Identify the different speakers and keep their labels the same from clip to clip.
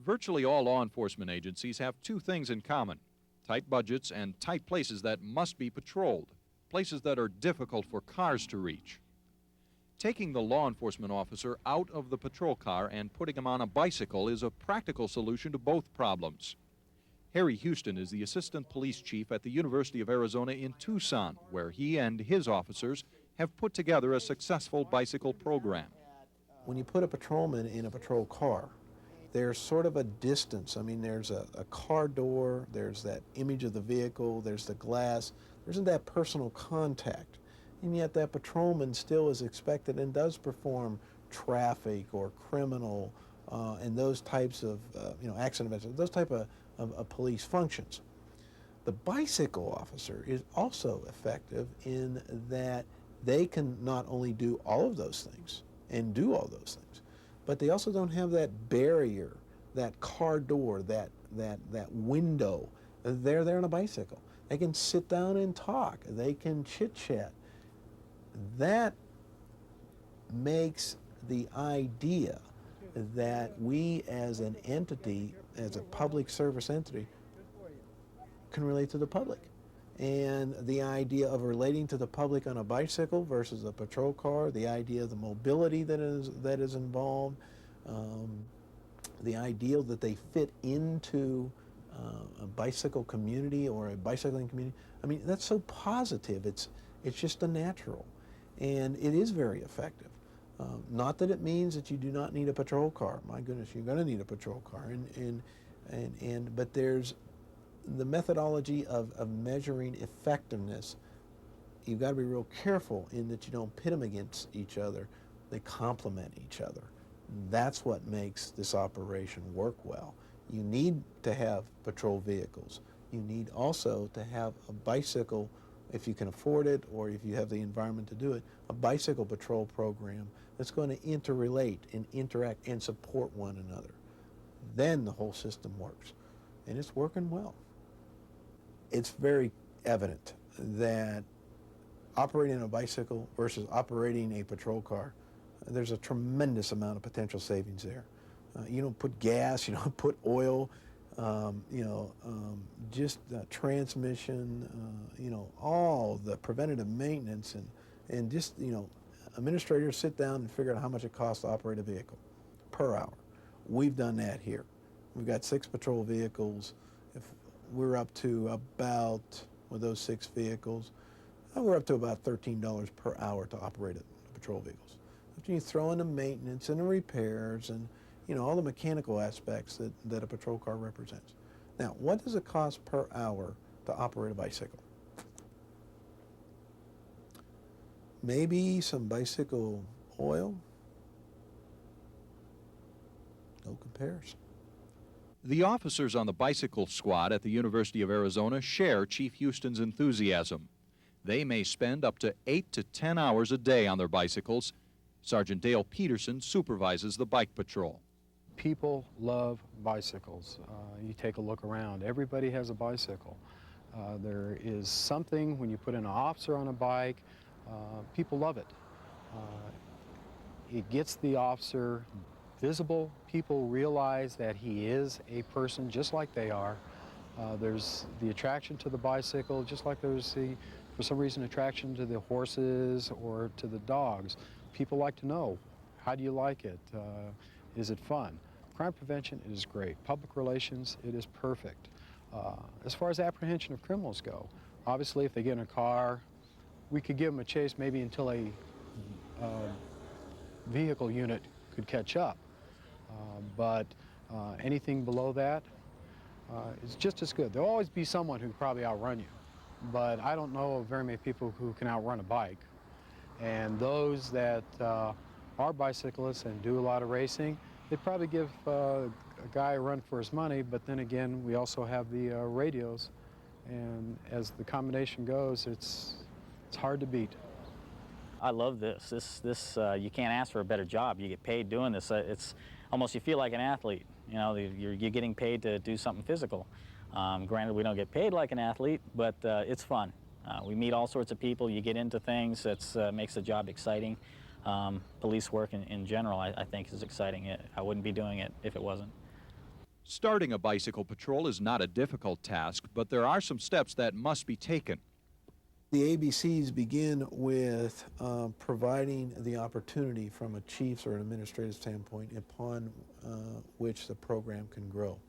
Speaker 1: Virtually all law enforcement agencies have two things in common: tight budgets and tight places that must be patrolled, places that are difficult for cars to reach. Taking the law enforcement officer out of the patrol car and putting him on a bicycle is a practical solution to both problems. Harry Houston is the assistant police chief at the University of Arizona in Tucson, where he and his officers have put together a successful bicycle program.
Speaker 2: When you put a patrolman in a patrol car, there's sort of a distance. I mean, there's a car door, there's that image of the vehicle, there's the glass. There isn't that personal contact. And yet that patrolman still is expected and does perform traffic or criminal and those types of accident events, those type of police functions. The bicycle officer is also effective in that they can not only do all of those things and do all those things, but they also don't have that barrier, that car door, that window. They're there on a bicycle. They can sit down and talk. They can chit-chat. That makes the idea that we as an entity, as a public service entity, can relate to the public. And the idea of relating to the public on a bicycle versus a patrol car, the idea of the mobility that is involved, the idea that they fit into a bicycle community or a bicycling community. I mean, that's so positive. It's just a natural. And it is very effective. Not that it means that you do not need a patrol car. My goodness, you're going to need a patrol car. But there's the methodology of measuring effectiveness. You've got to be real careful in that you don't pit them against each other. They complement each other. That's what makes this operation work well. You need to have patrol vehicles. You need also to have a bicycle, if you can afford it or if you have the environment to do it, a bicycle patrol program that's going to interrelate and interact and support one another. Then the whole system works. And it's working well. It's very evident that operating a bicycle versus operating a patrol car, there's a tremendous amount of potential savings there. You don't put gas, you don't put oil, just transmission, all the preventative maintenance and just, administrators sit down and figure out how much it costs to operate a vehicle per hour. We've done that here. We've got 6 patrol vehicles. If we're up to about, with those 6 vehicles, we're up to about $13 per hour to operate the patrol vehicles. After you throw in the maintenance and the repairs and all the mechanical aspects that a patrol car represents. Now, what does it cost per hour to operate a bicycle? Maybe some bicycle oil? No comparison.
Speaker 1: The officers on the bicycle squad at the University of Arizona share Chief Houston's enthusiasm. They may spend up to 8 to 10 hours a day on their bicycles. Sergeant Dale Peterson supervises the bike patrol.
Speaker 3: People love bicycles. You take a look around. Everybody has a bicycle. There is something when you put an officer on a bike, people love it. It gets the officer visible. People realize that he is a person just like they are. There's the attraction to the bicycle, just like there's the, for some reason, attraction to the horses or to the dogs. People like to know, how do you like it? Is it fun? Crime prevention, it is great. Public relations, it is perfect. As far as apprehension of criminals go, obviously if they get in a car, we could give them a chase maybe until a vehicle unit could catch up. But anything below that is just as good. There'll always be someone who can probably outrun you, but I don't know of very many people who can outrun a bike. And those that are bicyclists and do a lot of racing, they probably give a guy a run for his money, but then again, we also have the radios, and as the combination goes, it's hard to beat.
Speaker 4: I love this. This you can't ask for a better job. You get paid doing this. It's almost, you feel like an athlete. You're getting paid to do something physical. Granted, we don't get paid like an athlete, but it's fun. We meet all sorts of people. You get into things that makes the job exciting. Police work in general, I think, is exciting. I wouldn't be doing it if it wasn't.
Speaker 1: Starting a bicycle patrol is not a difficult task, but there are some steps that must be taken.
Speaker 2: The ABCs begin with providing the opportunity from a chief's or an administrative standpoint upon which the program can grow.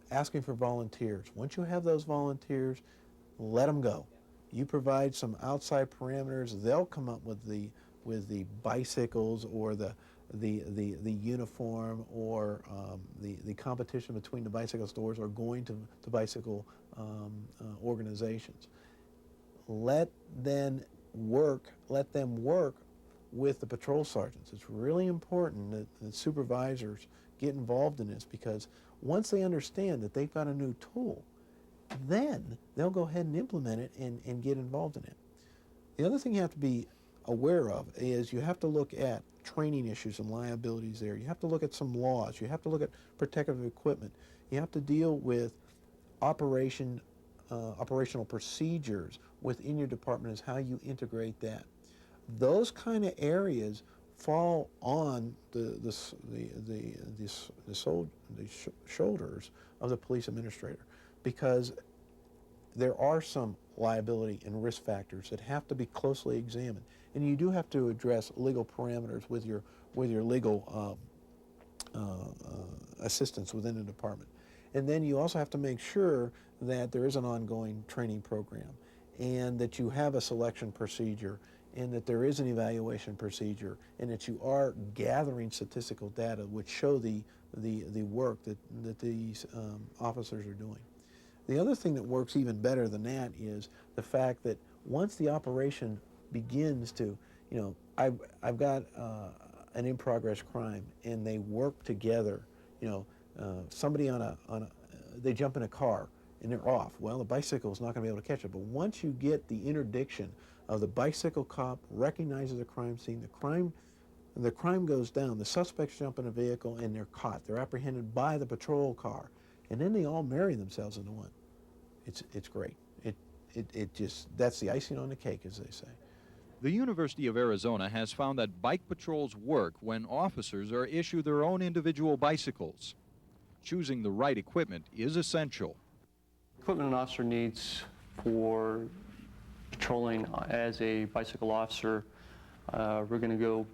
Speaker 2: Asking for volunteers. Once you have those volunteers, let them go. You provide some outside parameters, they'll come up with the bicycles or the uniform or the competition between the bicycle stores or going to bicycle organizations. Let them work with the patrol sergeants. It's really important that the supervisors get involved in this, because once they understand that they've got a new tool, then they'll go ahead and implement it and get involved in it. The other thing you have to be aware of is you have to look at training issues and liabilities there. You have to look at some laws. You have to look at protective equipment. You have to deal with operational procedures within your department as how you integrate that. Those kind of areas fall on the shoulders of the police administrator, because there are some liability and risk factors that have to be closely examined, and you do have to address legal parameters with your legal assistance within the department. And then you also have to make sure that there is an ongoing training program, and that you have a selection procedure, and that there is an evaluation procedure, and that you are gathering statistical data which show the work that these officers are doing. The other thing that works even better than that is the fact that once the operation begins to, I've got an in-progress crime, and they work together. Somebody they jump in a car and they're off. Well, the bicycle is not going to be able to catch it. But once you get the interdiction of the bicycle cop recognizes the crime scene, the crime goes down, the suspects jump in a vehicle and they're caught. They're apprehended by the patrol car, and then they all marry themselves into one. It's great. That's the icing on the cake, as they say.
Speaker 1: The University of Arizona has found that bike patrols work when officers are issued their own individual bicycles. Choosing the right equipment is essential.
Speaker 5: Equipment an officer needs for patrolling as a bicycle officer, we're going to go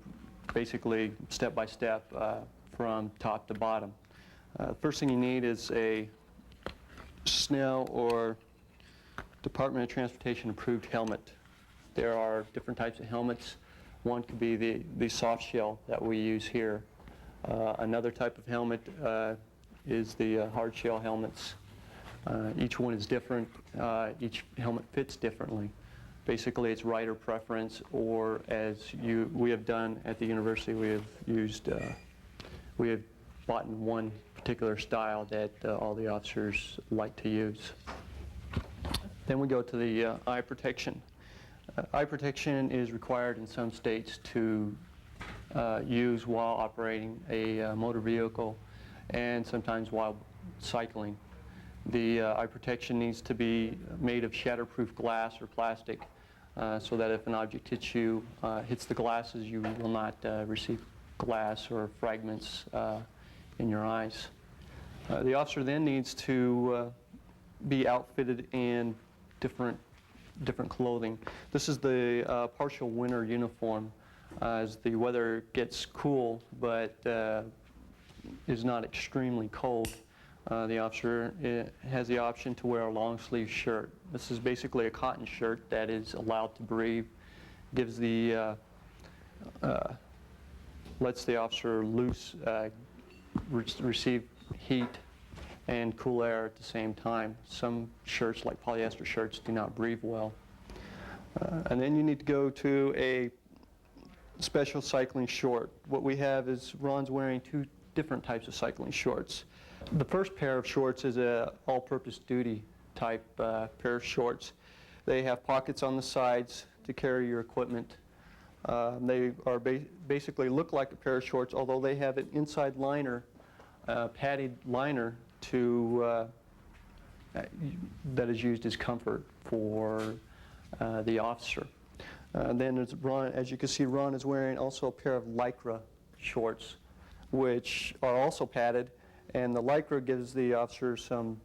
Speaker 5: basically step by step from top to bottom. First thing you need is a SNEL or Department of Transportation approved helmet. There are different types of helmets. One could be the soft shell that we use here. Another type of helmet is the hard shell helmets. Each one is different. Each helmet fits differently. Basically, it's rider preference, or as we have done at the university, we have bought in one particular style that all the officers like to use. Then we go to the eye protection. Eye protection is required in some states to use while operating a motor vehicle, and sometimes while cycling. The eye protection needs to be made of shatterproof glass or plastic, so that if an object hits the glasses, you will not receive glass or fragments in your eyes. The officer then needs to be outfitted in different clothing. This is the partial winter uniform. As the weather gets cool but is not extremely cold, the officer has the option to wear a long sleeve shirt. This is basically a cotton shirt that is allowed to breathe, gives lets the officer loose, receive heat and cool air at the same time. Some shirts, like polyester shirts, do not breathe well. And then you need to go to a special cycling short. What we have is Ron's wearing two different types of cycling shorts. The first pair of shorts is a all-purpose duty type pair of shorts. They have pockets on the sides to carry your equipment. They are basically look like a pair of shorts, although they have an inside liner, padded liner that is used as comfort for the officer. Then as you can see, Ron is wearing also a pair of Lycra shorts, which are also padded, And the Lycra gives the officer some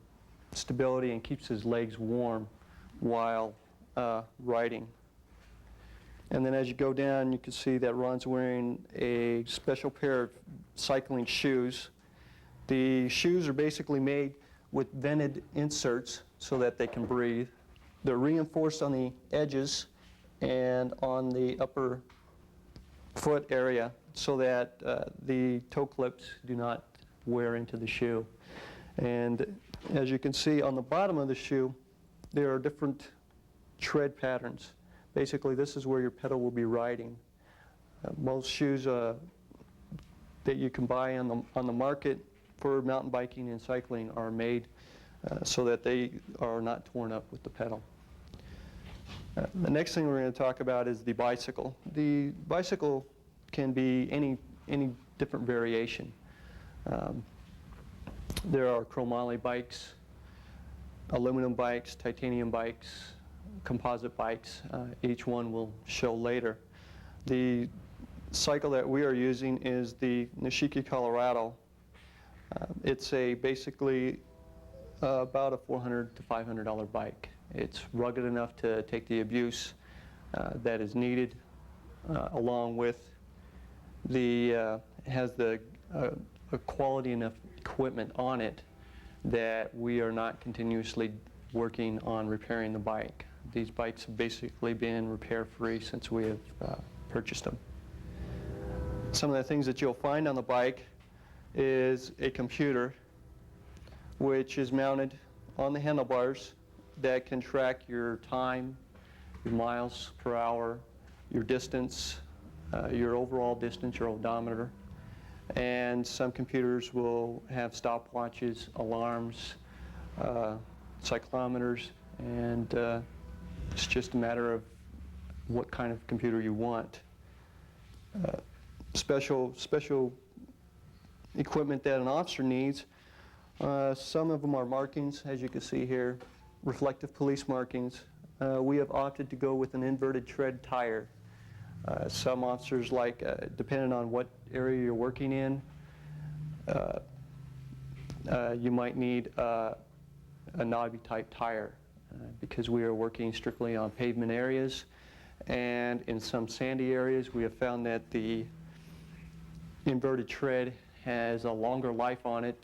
Speaker 5: stability and keeps his legs warm while riding. And then as you go down, you can see that Ron's wearing a special pair of cycling shoes. The shoes are basically made with vented inserts so that they can breathe. They're reinforced on the edges and on the upper foot area so that the toe clips do not wear into the shoe. And as you can see on the bottom of the shoe, there are different tread patterns. Basically, this is where your pedal will be riding. Most shoes that you can buy on the market for mountain biking and cycling are made so that they are not torn up with the pedal. The next thing we're going to talk about is the bicycle. The bicycle can be any different variation. There are chromoly bikes, aluminum bikes, titanium bikes, composite bikes. Each one will show later. The cycle that we are using is the Nishiki Colorado. It's basically about a $400 to $500 bike. It's rugged enough to take the abuse that is needed, along with has the a quality enough equipment on it that we are not continuously working on repairing the bike. These bikes have basically been repair-free since we have purchased them. Some of the things that you'll find on the bike is a computer which is mounted on the handlebars that can track your time, your miles per hour, your distance, your overall distance, your odometer. And some computers will have stopwatches, alarms, cyclometers, and it's just a matter of what kind of computer you want. Special equipment that an officer needs. Some of them are markings, as you can see here, reflective police markings. We have opted to go with an inverted tread tire. Some officers like, depending on what area you're working in, you might need a knobby type tire because we are working strictly on pavement areas, and in some sandy areas we have found that the inverted tread has a longer life on it.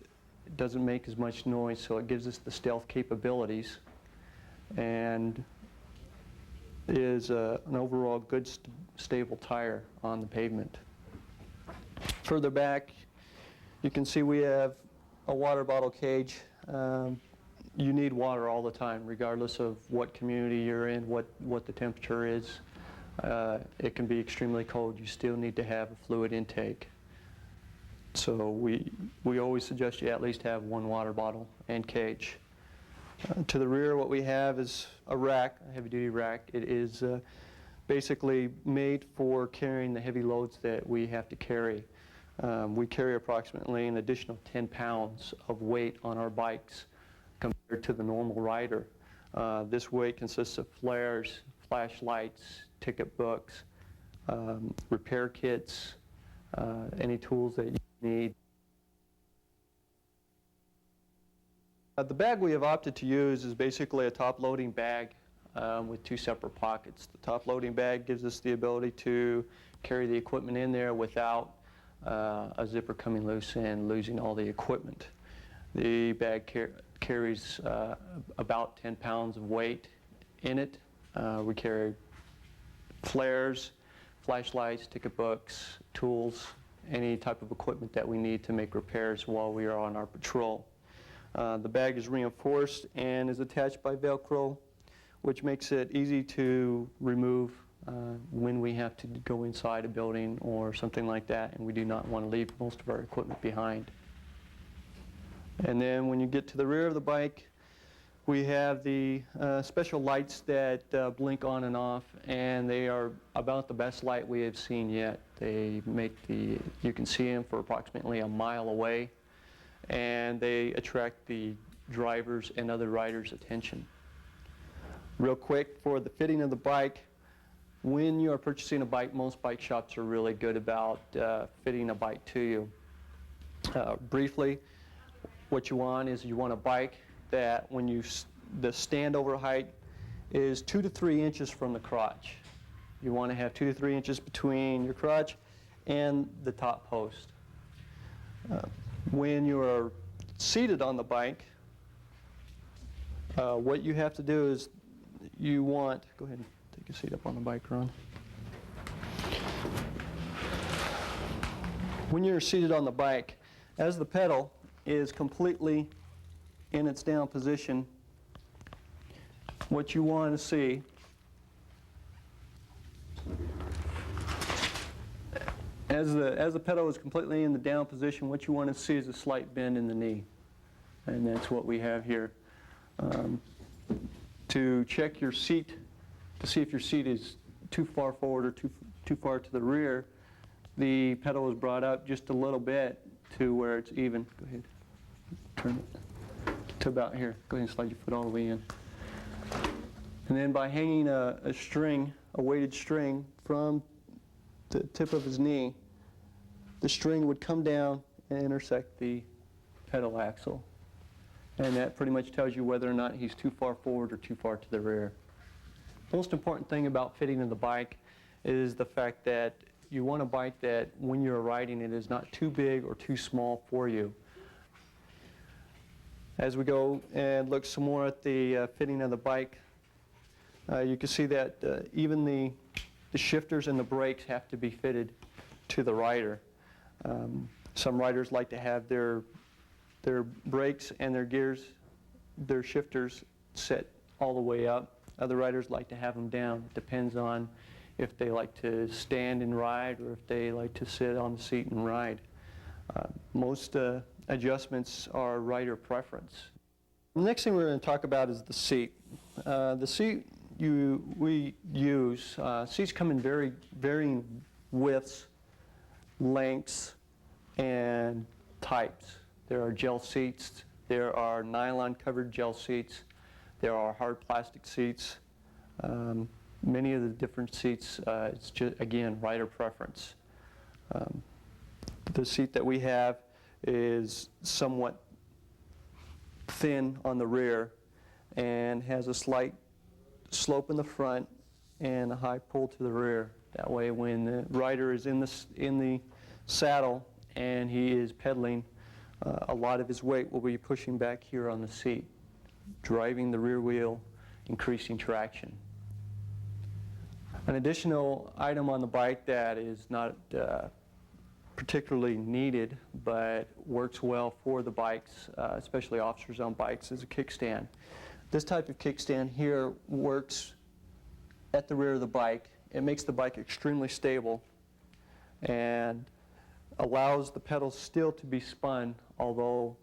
Speaker 5: It doesn't make as much noise, so it gives us the stealth capabilities and is an overall good stable tire on the pavement. Further back, you can see we have a water bottle cage. You need water all the time, regardless of what community you're in, what the temperature is. It can be extremely cold. You still need to have a fluid intake. So we always suggest you at least have one water bottle and cage. To the rear, what we have is a rack, a heavy-duty rack. It is basically made for carrying the heavy loads that we have to carry. We carry approximately an additional 10 pounds of weight on our bikes compared to the normal rider. This weight consists of flares, flashlights, ticket books, repair kits, any tools that you need. The bag we have opted to use is basically a top-loading bag with two separate pockets. The top-loading bag gives us the ability to carry the equipment in there without a zipper coming loose and losing all the equipment. The bag carries about 10 pounds of weight in it. We carry flares, flashlights, ticket books, tools, any type of equipment that we need to make repairs while we are on our patrol. The bag is reinforced and is attached by Velcro, which makes it easy to remove when we have to go inside a building or something like that, and we do not want to leave most of our equipment behind. And then when you get to the rear of the bike, we have the special lights that blink on and off, and they are about the best light we have seen yet. They make you can see them for approximately a mile away, and they attract the drivers and other riders' attention. Real quick, for the fitting of the bike, when you are purchasing a bike, most bike shops are really good about fitting a bike to you. Briefly, what you want is you want a bike that when the standover height is 2 to 3 inches from the crotch. You want to have 2 to 3 inches between your crotch and the top post. When you are seated on the bike, what you have to do is you want, go ahead and take a seat up on the bike, Ron. When you're seated on the bike, as the pedal is completely in its down position, what you want to see as the pedal is completely in the down position, what you want to see is a slight bend in the knee, and that's what we have here. To check your seat, to see if your seat is too far forward or too far to the rear, the pedal is brought up just a little bit to where it's even. Go ahead, turn it to about here. Go ahead and slide your foot all the way in. And then by hanging a string, a weighted string from the tip of his knee, the string would come down and intersect the pedal axle. And that pretty much tells you whether or not he's too far forward or too far to the rear. The most important thing about fitting in the bike is the fact that you want a bike that when you're riding it is not too big or too small for you. As we go and look some more at the fitting of the bike, you can see that even the shifters and the brakes have to be fitted to the rider. Some riders like to have their brakes and their gears, their shifters set all the way up. Other riders like to have them down. It depends on if they like to stand and ride or if they like to sit on the seat and ride. Most adjustments are rider preference. The next thing we're going to talk about is the seat. The seat we use, seats come in varying widths, lengths, and types. There are gel seats, there are nylon covered gel seats, there are hard plastic seats. Many of the different seats, it's just, again, rider preference. The seat that we have is somewhat thin on the rear and has a slight slope in the front and a high pull to the rear. That way when the rider is in the saddle and he is pedaling, a lot of his weight will be pushing back here on the seat, driving the rear wheel, increasing traction. An additional item on the bike that is not particularly needed but works well for the bikes, especially officers on bikes, is a kickstand. This type of kickstand here works at the rear of the bike. It makes the bike extremely stable and allows the pedals still to be spun although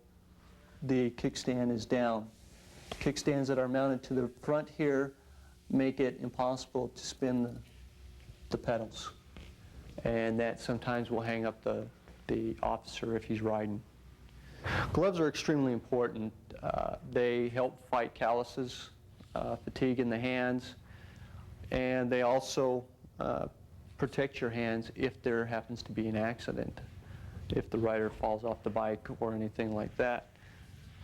Speaker 5: the kickstand is down. Kickstands that are mounted to the front here make it impossible to spin the pedals, and that sometimes will hang up the officer if he's riding. Gloves are extremely important. They help fight calluses, fatigue in the hands, and they also protect your hands if there happens to be an accident, if the rider falls off the bike or anything like that.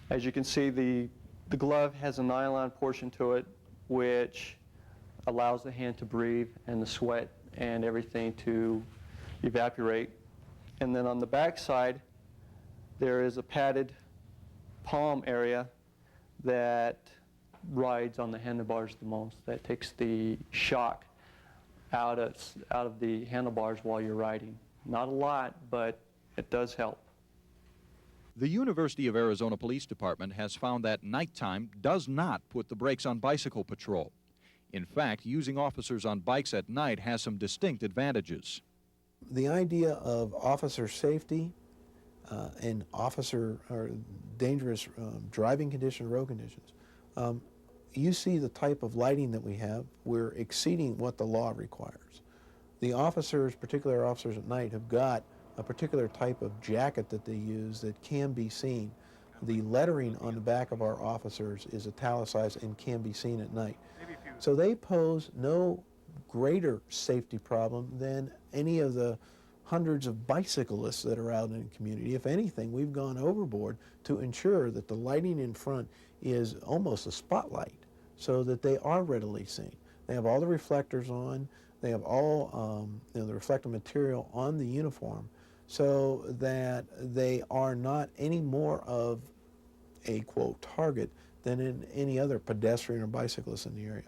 Speaker 5: As you can see, the glove has a nylon portion to it which allows the hand to breathe and the sweat and everything to evaporate. And then on the back side, there is a padded palm area that rides on the handlebars the most. That takes the shock out of the handlebars while you're riding. Not a lot, but it does help.
Speaker 1: The University of Arizona Police Department has found that nighttime does not put the brakes on bicycle patrol. In fact, using officers on bikes at night has some distinct advantages.
Speaker 2: The idea of officer safety and officer or dangerous driving conditions, road conditions, you see the type of lighting that we have, we're exceeding what the law requires. The officers, particularly our officers at night, have got a particular type of jacket that they use that can be seen. The lettering on the back of our officers is italicized and can be seen at night. So they pose no greater safety problem than any of the hundreds of bicyclists that are out in the community. If anything, we've gone overboard to ensure that the lighting in front is almost a spotlight so that they are readily seen. They have all the reflectors on, they have all the reflective material on the uniform so that they are not any more of a, quote, target than in any other pedestrian or bicyclist in the area.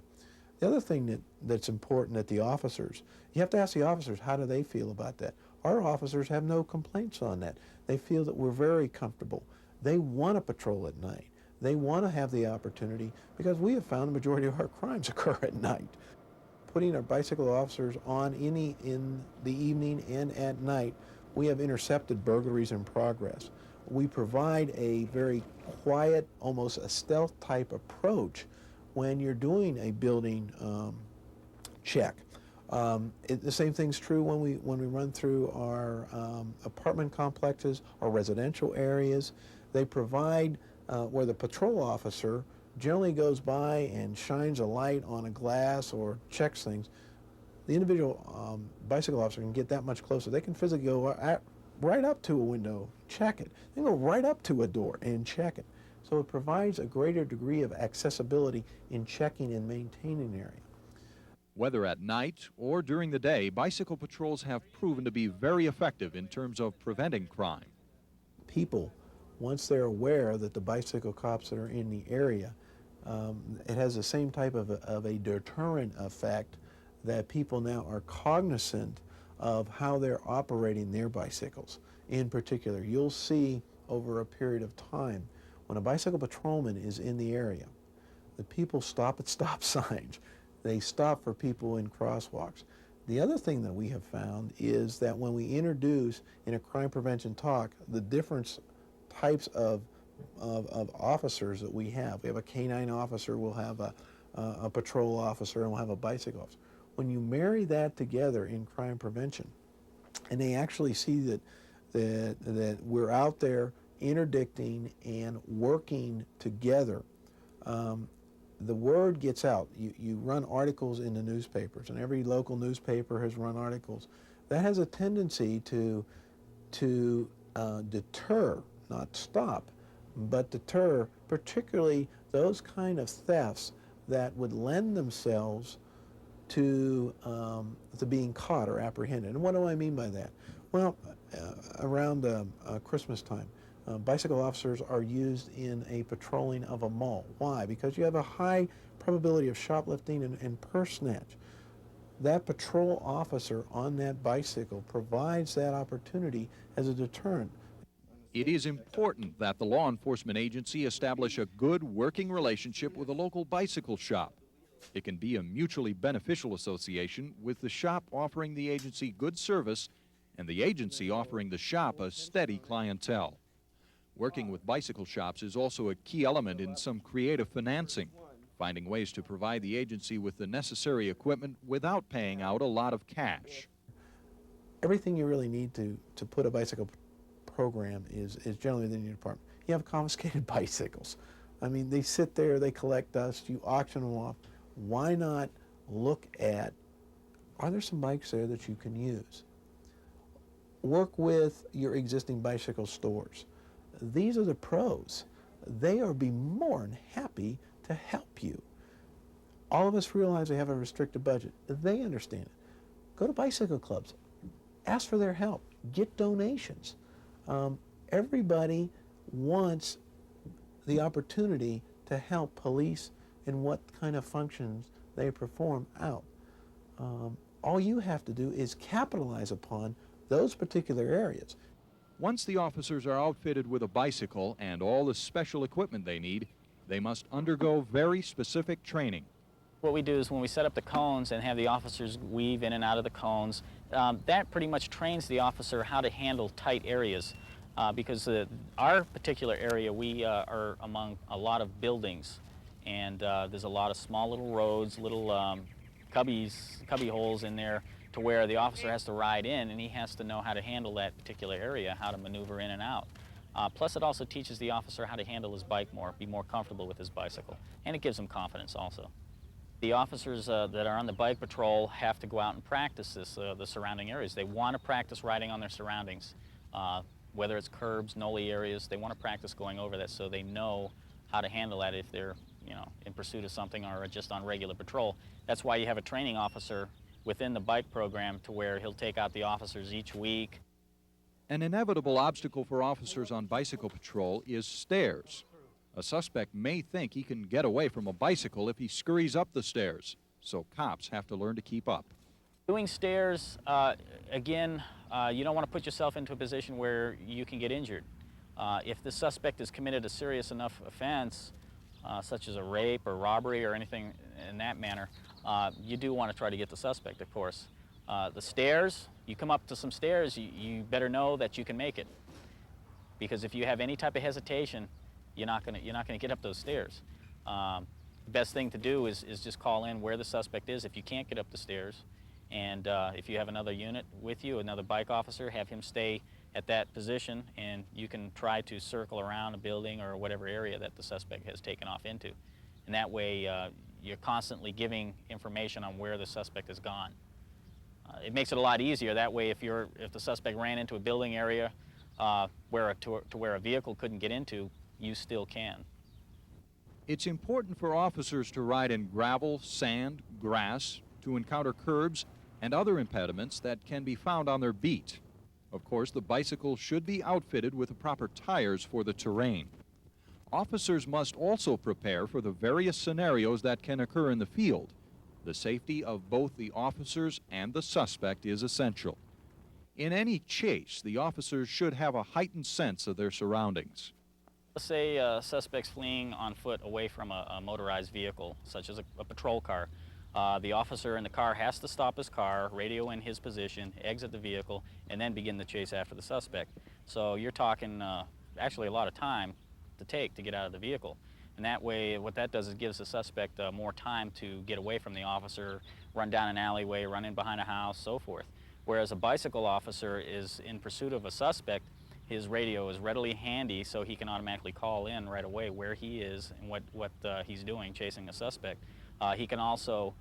Speaker 2: The other thing that's important that the officers, you have to ask the officers, how do they feel about that? Our officers have no complaints on that. They feel that we're very comfortable. They want to patrol at night. They want to have the opportunity, because we have found the majority of our crimes occur at night. Putting our bicycle officers on in the evening and at night, we have intercepted burglaries in progress. We provide a very quiet, almost a stealth type approach when you're doing a building check. The same thing's true when we run through our apartment complexes, our residential areas. They provide where the patrol officer generally goes by and shines a light on a glass or checks things. The individual bicycle officer can get that much closer. They can physically go right up to a window, check it. They can go right up to a door and check it. So it provides a greater degree of accessibility in checking and maintaining the area.
Speaker 1: Whether at night or during the day, bicycle patrols have proven to be very effective in terms of preventing crime.
Speaker 2: People, once they're aware that the bicycle cops that are in the area, it has the same type of a deterrent effect, that people now are cognizant of how they're operating their bicycles. In particular, you'll see over a period of time, when a bicycle patrolman is in the area, the people stop at stop signs. They stop for people in crosswalks. The other thing that we have found is that when we introduce in a crime prevention talk the different types of officers that we have a canine officer, we'll have a patrol officer, and we'll have a bicycle officer. When you marry that together in crime prevention, and they actually see that we're out there interdicting and working together, the word gets out. You run articles in the newspapers, and every local newspaper has run articles. That has a tendency to deter, not stop, but deter particularly those kind of thefts that would lend themselves to being caught or apprehended. And what do I mean by that? Well, around Christmas time, bicycle officers are used in a patrolling of a mall. Why? Because you have a high probability of shoplifting and purse snatch. That patrol officer on that bicycle provides that opportunity as a deterrent.
Speaker 1: It is important that the law enforcement agency establish a good working relationship with a local bicycle shop. It can be a mutually beneficial association, with the shop offering the agency good service and the agency offering the shop a steady clientele. Working with bicycle shops is also a key element in some creative financing, finding ways to provide the agency with the necessary equipment without paying out a lot of cash.
Speaker 2: Everything you really need to put a bicycle program is generally within your department. You have confiscated bicycles. I mean, they sit there, they collect dust, you auction them off. Why not look at, are there some bikes there that you can use? Work with your existing bicycle stores. These are the pros. They will be more than happy to help you. All of us realize they have a restricted budget. They understand it. Go to bicycle clubs. Ask for their help. Get donations. Everybody wants the opportunity to help police in what kind of functions they perform out. All you have to do is capitalize upon those particular areas.
Speaker 1: Once the officers are outfitted with a bicycle and all the special equipment they need, they must undergo very specific training.
Speaker 4: What we do is when we set up the cones and have the officers weave in and out of the cones, that pretty much trains the officer how to handle tight areas. Because our particular area, we are among a lot of buildings, and there's a lot of small little roads, little cubby holes in there, to where the officer has to ride in, and he has to know how to handle that particular area, how to maneuver in and out. Plus it also teaches the officer how to handle his bike more, be more comfortable with his bicycle, and it gives him confidence also. The officers that are on the bike patrol have to go out and practice this, the surrounding areas. They want to practice riding on their surroundings, whether it's curbs, nollie areas. They want to practice going over that so they know how to handle that if they're, in pursuit of something or just on regular patrol. That's why you have a training officer within the bike program to where he'll take out the officers each week.
Speaker 1: An inevitable obstacle for officers on bicycle patrol is stairs. A suspect may think he can get away from a bicycle if he scurries up the stairs, so cops have to learn to keep up.
Speaker 4: Doing stairs, again, you don't want to put yourself into a position where you can get injured. If the suspect has committed a serious enough offense, such as a rape or robbery or anything in that manner, you do want to try to get the suspect, of course. The stairs, you come up to some stairs, you better know that you can make it. Because if you have any type of hesitation, you're not gonna get up those stairs. The best thing to do is just call in where the suspect is if you can't get up the stairs. And if you have another unit with you, another bike officer, have him stay at that position, and you can try to circle around a building or whatever area that the suspect has taken off into. And that way, you're constantly giving information on where the suspect has gone. It makes it a lot easier. That way, if the suspect ran into a building area to where a vehicle couldn't get into, you still can.
Speaker 1: It's important for officers to ride in gravel, sand, grass, to encounter curbs and other impediments that can be found on their beat. Of course, the bicycle should be outfitted with the proper tires for the terrain. Officers must also prepare for the various scenarios that can occur in the field. The safety of both the officers and the suspect is essential. In any chase, the officers should have a heightened sense of their surroundings.
Speaker 4: Let's say a suspect's fleeing on foot away from a motorized vehicle, such as a patrol car. The officer in the car has to stop his car, radio in his position, exit the vehicle, and then begin the chase after the suspect. So you're talking actually a lot of time to take to get out of the vehicle. And that way, what that does is gives the suspect more time to get away from the officer, run down an alleyway, run in behind a house, so forth. Whereas a bicycle officer is in pursuit of a suspect, his radio is readily handy so he can automatically call in right away where he is and what he's doing, chasing a suspect. He can also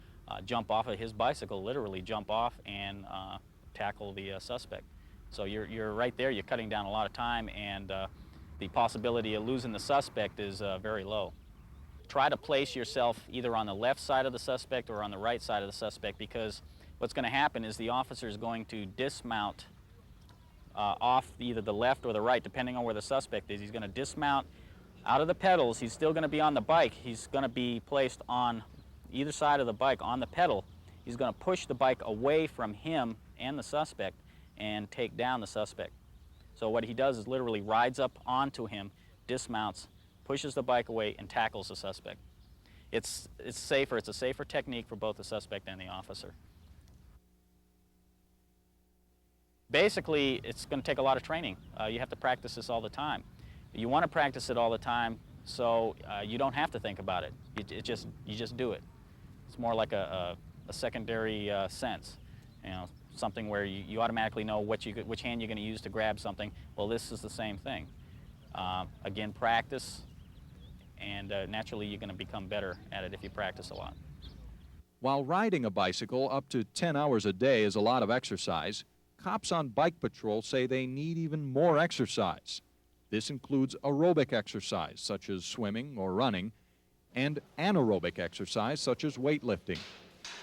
Speaker 4: jump off of his bicycle, literally jump off and tackle the suspect. So you're right there, you're cutting down a lot of time, and the possibility of losing the suspect is very low. Try to place yourself either on the left side of the suspect or on the right side of the suspect, because what's going to happen is the officer is going to dismount off either the left or the right, depending on where the suspect is. He's going to dismount out of the pedals. He's still going to be on the bike. He's going to be placed on either side of the bike on the pedal. He's going to push the bike away from him and the suspect and take down the suspect. So what he does is literally rides up onto him, dismounts, pushes the bike away, and tackles the suspect. It's safer. It's a safer technique for both the suspect and the officer. Basically, it's going to take a lot of training. You have to practice this all the time. You want to practice it all the time so you don't have to think about it. You just do it. It's more like a secondary sense, something where you automatically know which hand you're going to use to grab something. Well, this is the same thing. Again, practice, and naturally you're going to become better at it if you practice a lot.
Speaker 1: While riding a bicycle up to 10 hours a day is a lot of exercise, cops on bike patrol say they need even more exercise. This includes aerobic exercise, such as swimming or running, and anaerobic exercise, such as weightlifting.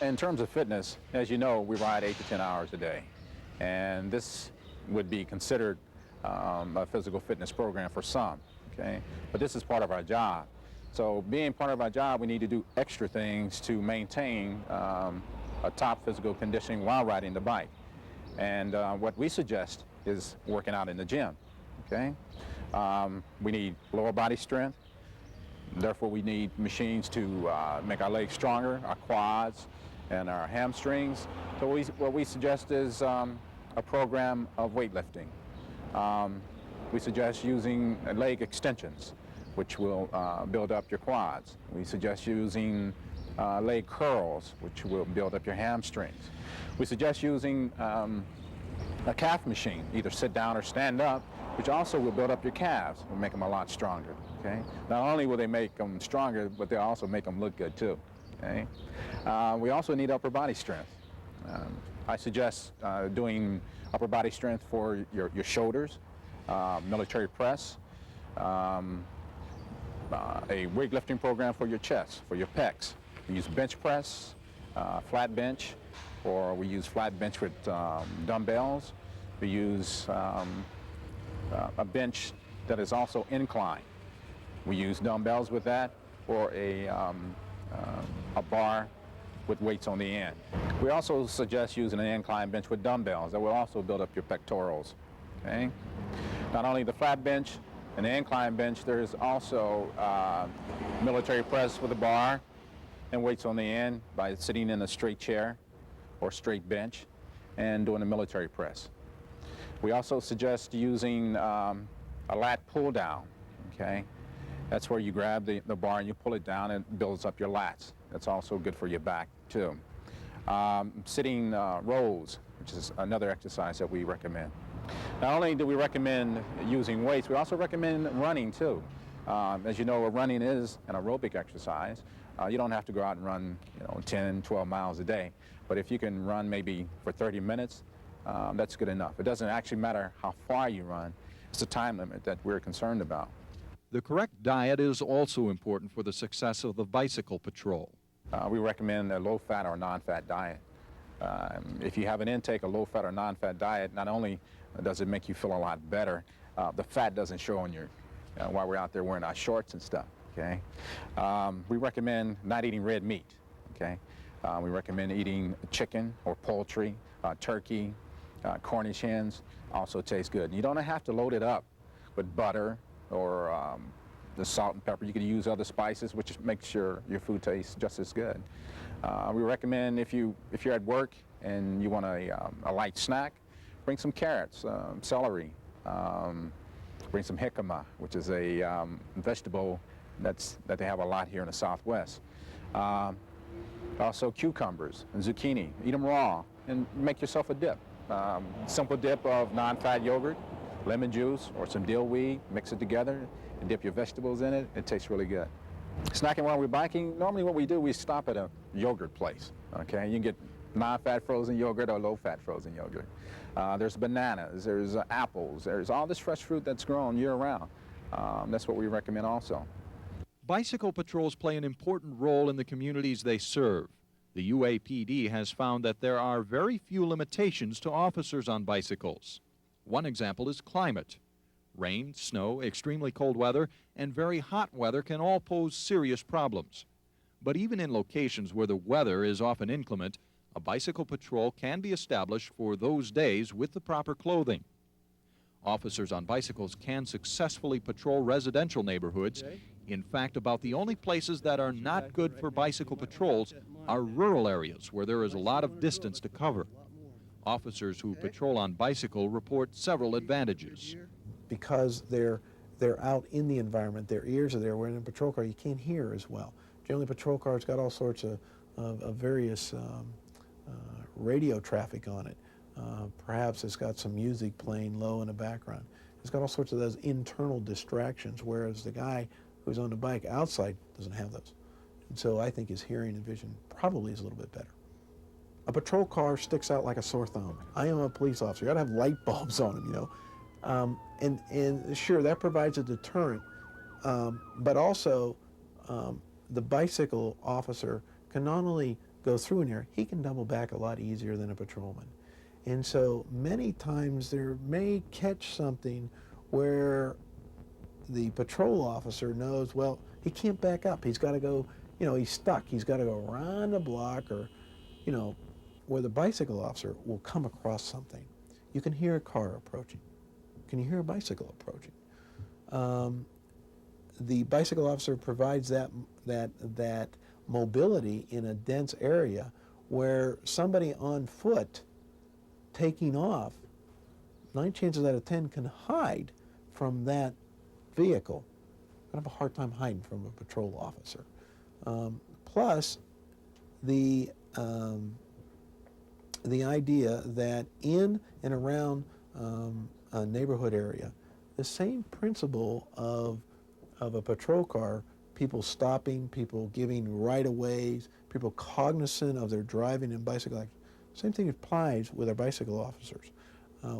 Speaker 6: In terms of fitness, as you know, we ride 8 to 10 hours a day, and this would be considered a physical fitness program for some, okay? But this is part of our job. So being part of our job, we need to do extra things to maintain a top physical conditioning while riding the bike. And what we suggest is working out in the gym, okay? We need lower body strength. Therefore, we need machines to make our legs stronger, our quads, and our hamstrings. So what we suggest is a program of weightlifting. We suggest using leg extensions, which will build up your quads. We suggest using leg curls, which will build up your hamstrings. We suggest using a calf machine, either sit down or stand up, which also will build up your calves and make them a lot stronger, okay? Not only will they make them stronger, but they'll also make them look good too. Okay? We also need upper body strength. I suggest doing upper body strength for your shoulders, military press, a weightlifting program for your chest, for your pecs. We use bench press, flat bench, or we use flat bench with dumbbells. We use a bench that is also inclined. We use dumbbells with that, or a bar with weights on the end. We also suggest using an incline bench with dumbbells that will also build up your pectorals. Okay? Not only the flat bench and the incline bench, there is also military press with a bar and weights on the end by sitting in a straight chair or straight bench and doing a military press. We also suggest using a lat pull down. Okay? That's where you grab the bar and you pull it down and it builds up your lats. That's also good for your back too. Sitting rows, which is another exercise that we recommend. Not only do we recommend using weights, we also recommend running too. As you know, running is an aerobic exercise. You don't have to go out and run 10, 12 miles a day. But if you can run maybe for 30 minutes, that's good enough. It doesn't actually matter how far you run. It's the time limit that we're concerned about.
Speaker 1: The correct diet is also important for the success of the bicycle patrol.
Speaker 6: We recommend a low-fat or non-fat diet. If you have an intake of low-fat or non-fat diet, not only does it make you feel a lot better, the fat doesn't show on your, while we're out there wearing our shorts and stuff, okay? We recommend not eating red meat, okay? We recommend eating chicken or poultry, turkey, Cornish hens, also tastes good. You don't have to load it up with butter or the salt and pepper. You can use other spices, which makes your food taste just as good. We recommend if you're at work and you want a light snack, bring some carrots, celery, bring some jicama, which is a vegetable that they have a lot here in the Southwest. Also cucumbers and zucchini. Eat them raw and make yourself a dip. Simple dip of non-fat yogurt, lemon juice, or some dill weed, mix it together and dip your vegetables in it. It tastes really good. Snacking while we're biking, normally what we do, we stop at a yogurt place, okay? You can get non-fat frozen yogurt or low-fat frozen yogurt. There's bananas, there's apples, there's all this fresh fruit that's grown year-round. That's what we recommend also.
Speaker 1: Bicycle patrols play an important role in the communities they serve. The UAPD has found that there are very few limitations to officers on bicycles. One example is climate. Rain, snow, extremely cold weather, and very hot weather can all pose serious problems. But even in locations where the weather is often inclement, a bicycle patrol can be established for those days with the proper clothing. Officers on bicycles can successfully patrol residential neighborhoods. In fact, about the only places that are not good for bicycle patrols are rural areas where there is a lot of distance to cover. Officers who patrol on bicycle report several advantages.
Speaker 2: Because they're out in the environment, their ears are there, where in a patrol car you can't hear as well. Generally, patrol cars got all sorts of various radio traffic on it. Perhaps it's got some music playing low in the background. It's got all sorts of those internal distractions, whereas the guy who's on the bike outside doesn't have those. And so I think his hearing and vision probably is a little bit better. A patrol car sticks out like a sore thumb. I am a police officer. You gotta have light bulbs on them, you know. And sure, that provides a deterrent, but also the bicycle officer can not only go through an area, he can double back a lot easier than a patrolman. And so many times there may catch something where the patrol officer knows, well, he can't back up. He's got to go, you know, he's stuck. He's got to go around the block, or, you know, where the bicycle officer will come across something. You can hear a car approaching. Can you hear a bicycle approaching? The bicycle officer provides that mobility in a dense area where somebody on foot taking off, 9 chances out of 10 can hide from that vehicle. I have a hard time hiding from a patrol officer. Plus, the idea that in and around a neighborhood area, the same principle of a patrol car, people stopping, people giving right-of-ways, people cognizant of their driving and bicycle accidents. Same thing applies with our bicycle officers.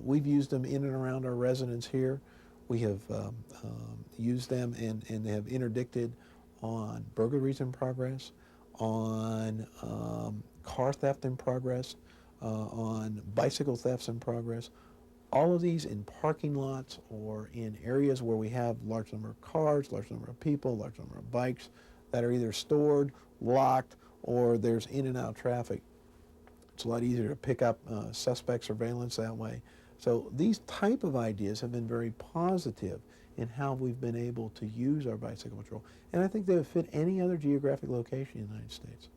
Speaker 2: We've used them in and around our residence here. We have used them and have interdicted on burglaries in progress, on car theft in progress, on bicycle thefts in progress. All of these in parking lots or in areas where we have large number of cars, large number of people, large number of bikes that are either stored, locked, or there's in and out traffic. It's a lot easier to pick up suspect surveillance that way. So these type of ideas have been very positive in how we've been able to use our bicycle patrol. And I think they would fit any other geographic location in the United States.